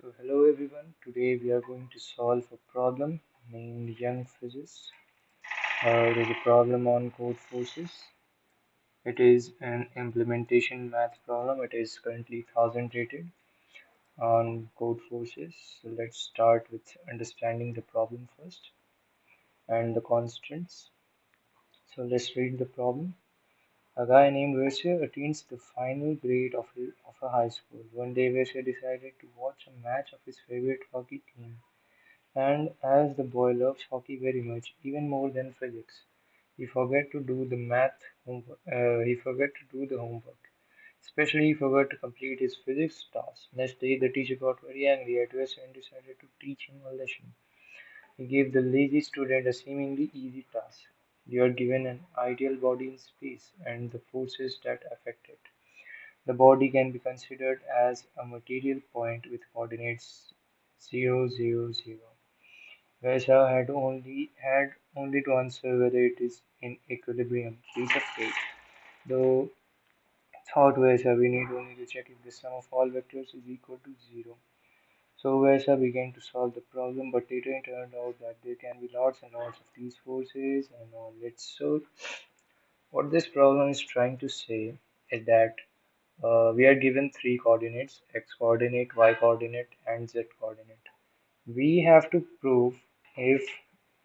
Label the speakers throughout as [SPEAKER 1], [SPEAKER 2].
[SPEAKER 1] So, hello everyone. Today we are going to solve a problem named Young Physics. It is a problem on code forces. It is an implementation math problem. It is currently 1000 rated on code forces. So, let's start with understanding the problem first and the constants. So, let's read the problem. A guy named Versio attains the final grade of a high school. One day, Versio decided to watch a match of his favorite hockey team. And as the boy loves hockey very much, even more than physics, he forgot to do the homework. Especially he forgot to complete his physics task. Next day, the teacher got very angry at us and decided to teach him a lesson. He gave the lazy student a seemingly easy task. You are given an ideal body in space and the forces that affect it. The body can be considered as a material point with coordinates 0, 0, 0. Vaishya had only to answer whether it is in equilibrium. Piece of cake. Though thought Vaishya, we need only to check if the sum of all vectors is equal to 0. So Vaishya began to solve the problem, but later it turned out that there can be lots and lots of these forces and all. So what this problem is trying to say is that we are given three coordinates: x coordinate, y coordinate, and z coordinate. We have to prove if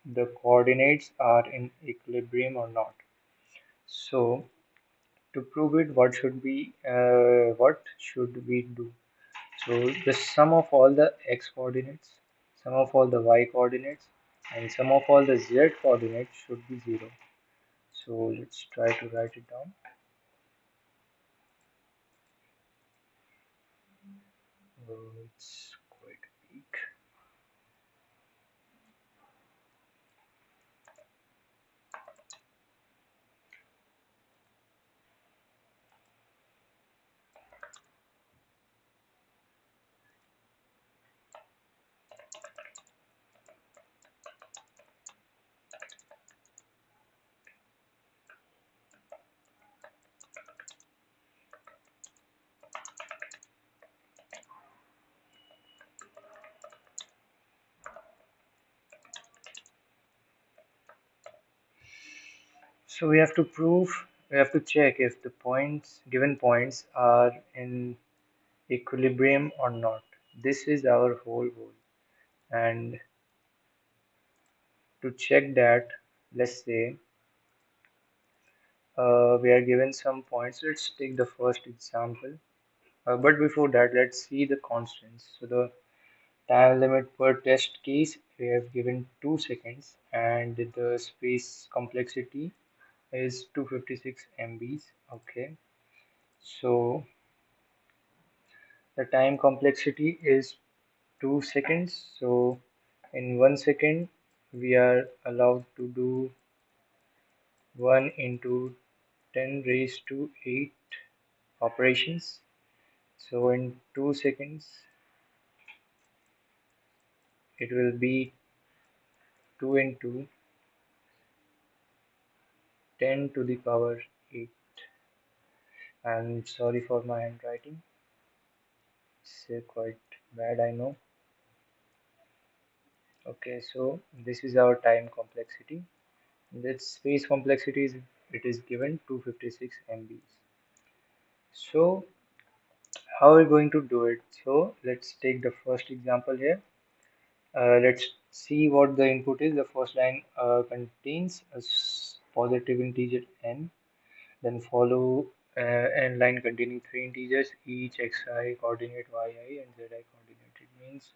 [SPEAKER 1] the coordinates are in equilibrium or not. So to prove it, what should we do? So the sum of all the x coordinates, sum of all the y coordinates, and sum of all the z coordinates should be 0. So let's try to write it down. It's quite big. So we have to check if the given points are in equilibrium or not. This is our whole goal. And to check that, let's say we are given some points. Let's take the first example. But before that, let's see the constants. So the time limit per test case, we have given 2 seconds, and the space complexity is 256 MBs. Okay, so the time complexity is 2 seconds. So in 1 second, we are allowed to do 1 into 10 raised to 8 operations. So in 2 seconds, it will be 2 into 10 to the power 8. I'm sorry for my handwriting. It's quite bad, I know. Okay, so this is our time complexity. This space complexity is it is given 256 MBs. So how are we going to do it? So let's take the first example here. Let's see what the input is. The first line contains a positive integer n, then follow n line containing three integers, each xi coordinate yi and zi coordinate. It means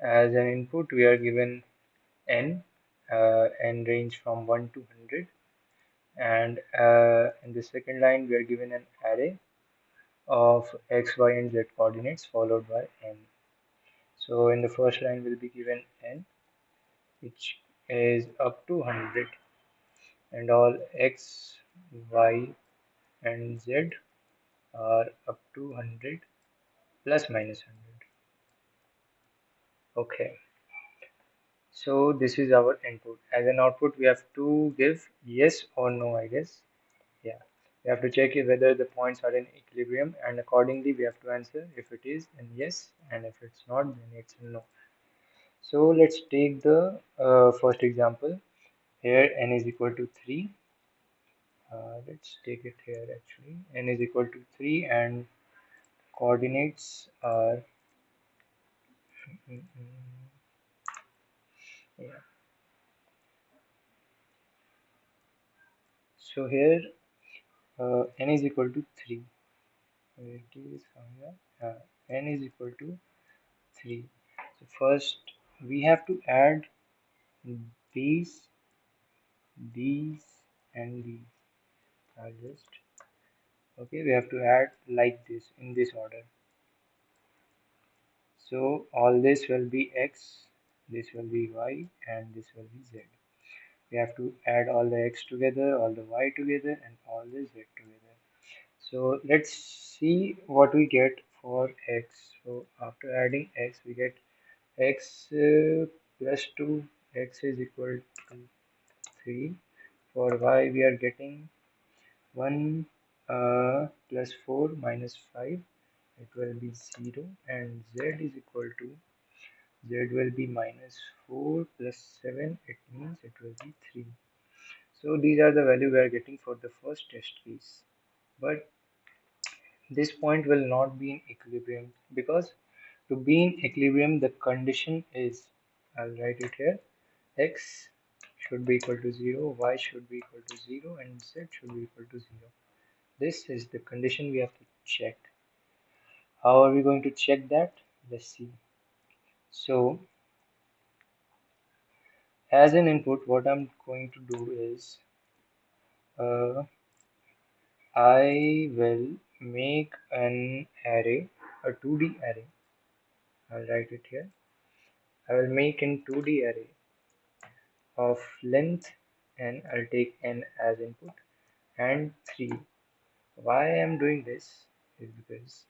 [SPEAKER 1] as an input we are given n, n range from 1 to 100, and in the second line we are given an array of x, y, and z coordinates followed by n. So in the first line we'll be given n, which is up to 100, and all x, y, and z are up to 100 plus minus 100. Okay, so this is our input. As an output, we have to give yes or no, I guess. Yeah. We have to check whether the points are in equilibrium, and accordingly we have to answer. If it is, then yes, and if it's not, then it's no. So let's take the first example. Here n is equal to 3. Let's take it here actually. N is equal to 3 and coordinates are mm, mm, yeah. So here n is equal to 3. Where it is from here? N is equal to 3. So first we have to add these, these, and these. I'll just okay. We have to add like this in this order. So all this will be x, this will be y, and this will be z. We have to add all the x together, all the y together, and all the z together. So let's see what we get for x. So after adding x, we get x plus 2, x is equal to 3. For y, we are getting 1 plus 4 minus 5, it will be 0, and z is equal to z will be minus 4 plus 7, it means it will be 3. So these are the value we are getting for the first test case. But this point will not be in equilibrium because to be in equilibrium the condition is, I'll write it here, x should be equal to 0, y should be equal to 0, and z should be equal to 0. This is the condition we have to check. How are we going to check that? Let's see. So as an input, what I'm going to do is uh, I will make an array, a 2D array. I'll write it here. I will make an 2D array of length n. I'll take n as input and 3. Why I am doing this is because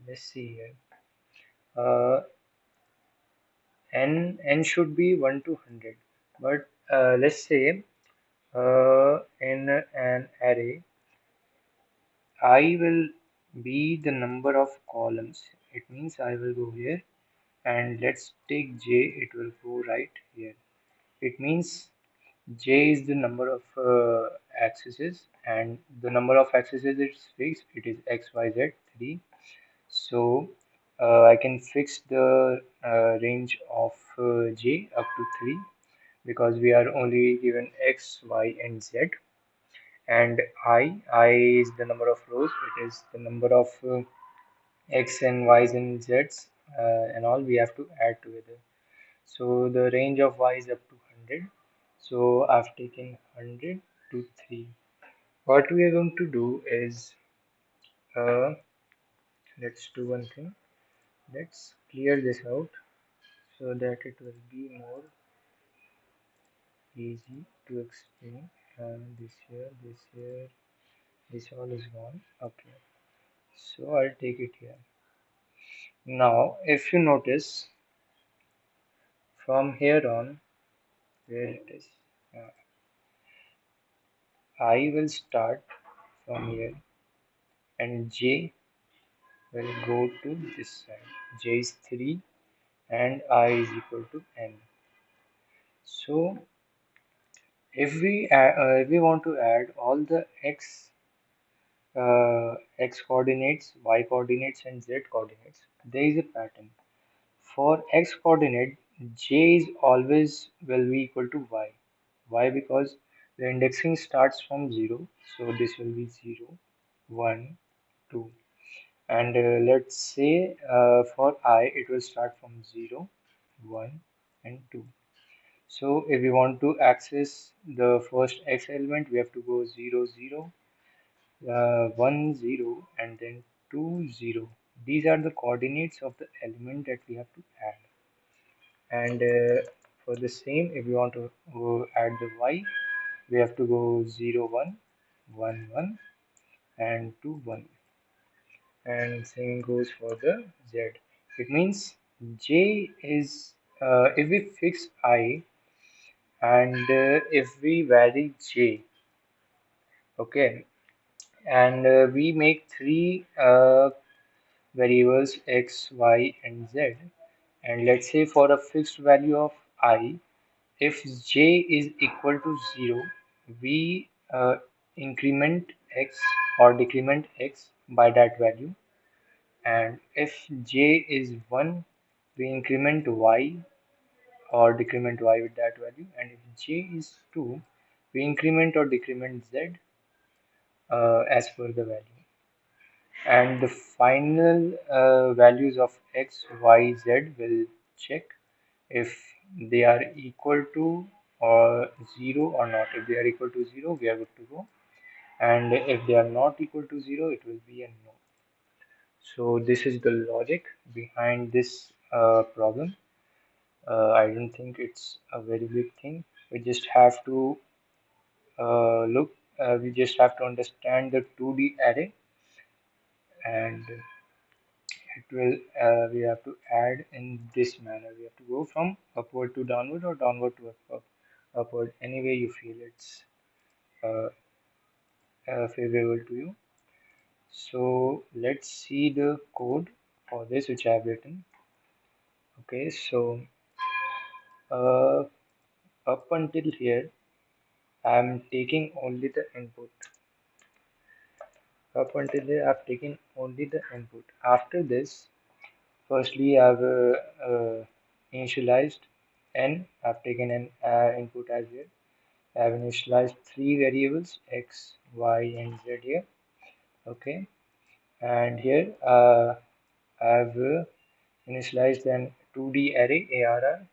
[SPEAKER 1] let's see here. N should be 1 to 100, but let's say in an array I will be the number of columns. It means I will go here and let's take j, it will go right here. It means j is the number of axes, and the number of axes is fixed, it is x, y, z 3. So I can fix the range of j up to 3 because we are only given x, y, and z. And I is the number of rows, it is the number of x and y's and z's and all we have to add together. So the range of y is up to 100. So I've taken 100 to 3. What we are going to do is uh, let's do one thing. Let's clear this out so that it will be more easy to explain. This all is gone. Okay, so I'll take it here. Now, if you notice from here on, where it is, uh, I will start from here and j will go to this side. J is 3 and I is equal to n. So if we want to add all the x coordinates, y coordinates, and z coordinates, there is a pattern. For x coordinate, j is always will be equal to y. Why? Because the indexing starts from 0, so this will be 0, 1, 2. And let's say for I, it will start from 0, 1, and 2. So if we want to access the first x element, we have to go 0, 0, 1, 0, and then 2, 0. These are the coordinates of the element that we have to add. And for the same, if we want to add the y, we have to go 0, 1, 1, 1, and 2, 1. And same goes for the z. It means j is, if we fix I and if we vary j, Okay, and we make three variables x, y, and z. And let's say for a fixed value of I, if j is equal to 0, we increment x or decrement x by that value. And if j is 1, we increment y or decrement y with that value. And if j is 2, we increment or decrement z as per the value. And the final values of x, y, z will check if they are equal to or 0 or not. If they are equal to 0, we are good to go. And if they are not equal to 0, it will be a no. So this is the logic behind this problem. I don't think it's a very big thing. We just have to we just have to understand the 2D array, and it will we have to add in this manner. We have to go from upward to downward or downward to upward, any way you feel it's uh, favorable to you. So let's see the code for this which I have written. Okay, so uh, up until here I'm taking only the input. Up until here I've taken only the input. After this, firstly I've initialized n. I've taken an input as well. I have initialized three variables x, y, and z here. Okay, and here I've initialized an 2D array ARR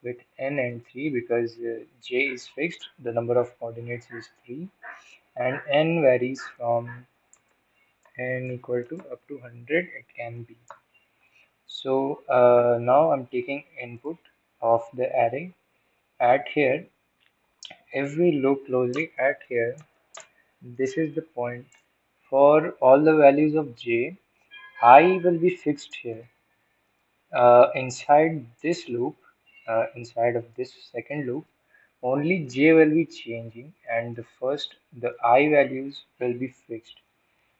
[SPEAKER 1] with n and 3 because j is fixed, the number of coordinates is 3, and n varies from n equal to up to 100 it can be. So now I'm taking input of the array at here. If we look closely at here, this is the point. For all the values of j, I will be fixed here. Inside this loop, inside of this second loop, only j will be changing, and the I values will be fixed.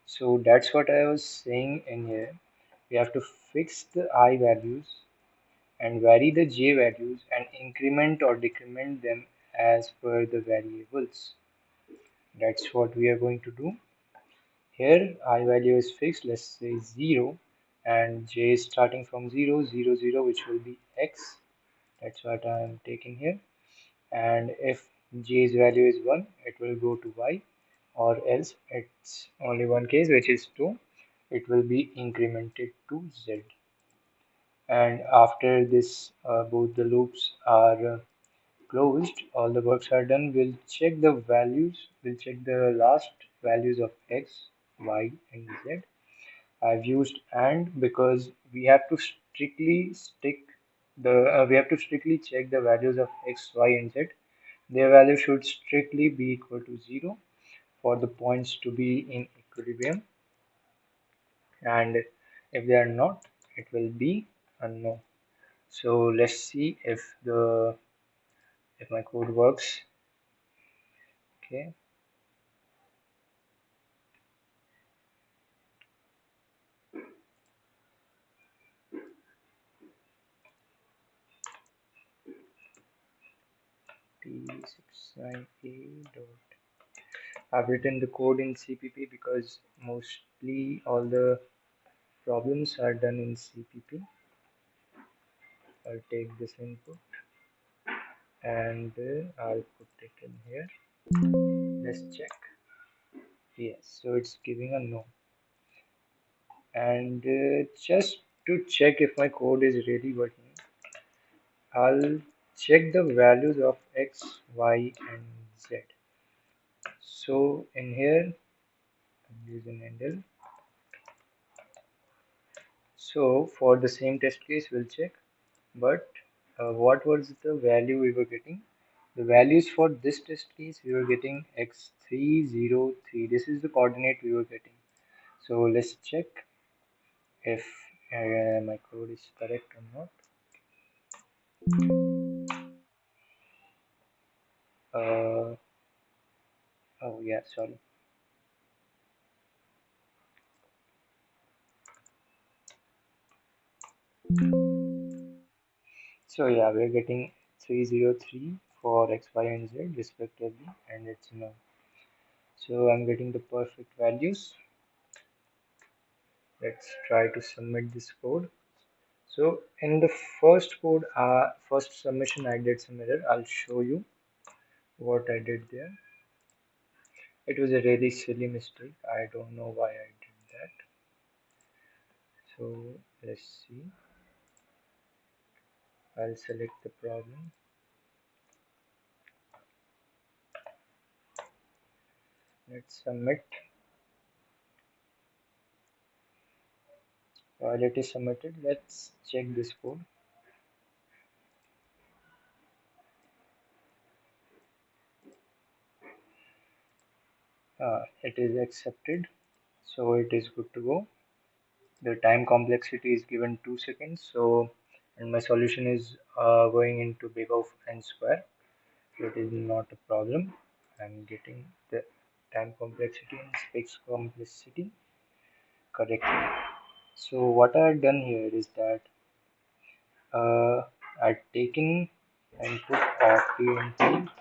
[SPEAKER 1] So that's what I was saying in here. We have to fix the I values and vary the j values and increment or decrement them as per the variables. That's what we are going to do. Here I value is fixed, let's say 0, and j is starting from 0, 0, 0, which will be x. That's what I am taking here. And if j's value is 1, it will go to y, or else it's only one case, which is 2. It will be incremented to z. And after this, both the loops are closed, all the works are done. We'll check the values, we'll check the last values of x, y, and z. I've used AND because we have to strictly check the values of x, y, and z. Their value should strictly be equal to 0 for the points to be in equilibrium, and if they are not, it will be a no. So let's see if my code works. Okay. P69A dot. I've written the code in CPP because mostly all the problems are done in CPP. I'll take this input and I'll put it in here. Let's check. Yes, so it's giving a no. And just to check if my code is really working, I'll check the values of x, y, and z. So in here, I'm using handle. So for the same test case, we'll check. But what was the value we were getting? The values for this test case, we were getting x303. This is the coordinate we were getting. So let's check if my code is correct or not. Uh, oh yeah, sorry. So yeah, we're getting 303 for x, y, and z respectively, and it's no. So I'm getting the perfect values. Let's try to submit this code. So in the first submission, I did some error. I'll show you what I did there. It was a really silly mistake. I don't know why I did that. So let's see. I'll select the problem. Let's submit. While it is submitted, let's check this code. It is accepted, so it is good to go. The time complexity is given 2 seconds, so and my solution is going into big of n square, so it is not a problem. I'm getting the time complexity and space complexity correctly. So what I've done here is that I've taken input of p and t